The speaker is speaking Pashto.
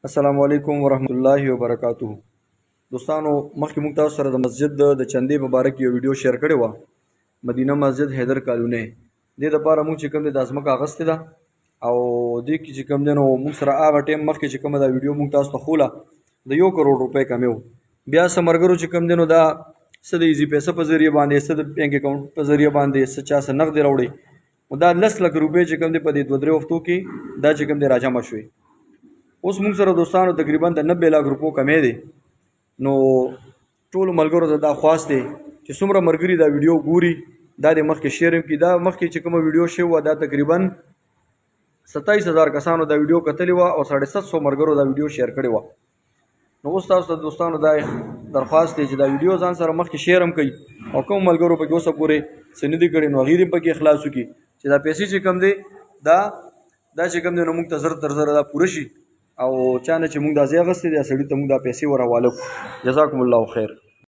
السلام علیکم ورحمۃ اللہ وبرکاتہ. دوستانو مخکې موږ تاسو سره د مسجد د چندې په باره کې یو ویډیو شیر کړې وه. مدینه مسجد حیدر کالونی دې دپاره موږ چې کوم دی دا ځمکه اخیستې ده او دې کې چې کوم دی نو موږ سره هغه ټایم مخکې چې کومه دا ویډیو موږ تاسو ته خوله د 1 کروڑ روپۍ کمې وو. بیا څه ملګرو چې کوم دی نو دا څه د ایزي پیسه په ذریعه باندې څه د بینک اکاونټ په ذریعه باندې څه چا څه نغدې راوړي نو دا 10 لک روپۍ چې کوم دی په دې 2-3 هفتو کې دا چې کوم دی راجمع شوې. اوس موږ سره دوستانو تقریبا د 90 لک روپو کمې دی. نو ټولو ملګرو ته دا خواست دی چې څومره ملګري دا ویډیو ګوري دا د مخکې شیر هم کړي. دا مخکې چې کومه ویډیو شوې وه دا تقریبا 27000 کسانو دا ویډیو کتلې وه او 750 ملګرو دا ویډیو شیر کړې وه. نو اوس تاسو ته دوستانو دا درخواست دی چې دا ویډیو ځان سره مخکې شیر هم کوي او کوم ملګرو پکې اوسه پورې څه نه دي کړي نو هغې هم پکې اخلاص وکړي چې دا پیسې چې کوم دی دا چې کوم دی نو موږ ته زر تر زره دا پوره شي او چا نه چې موږ دا ځای اخیستی دی سړي ته موږ دا پیسې ور حواله کړو. جزاکم الله خیر.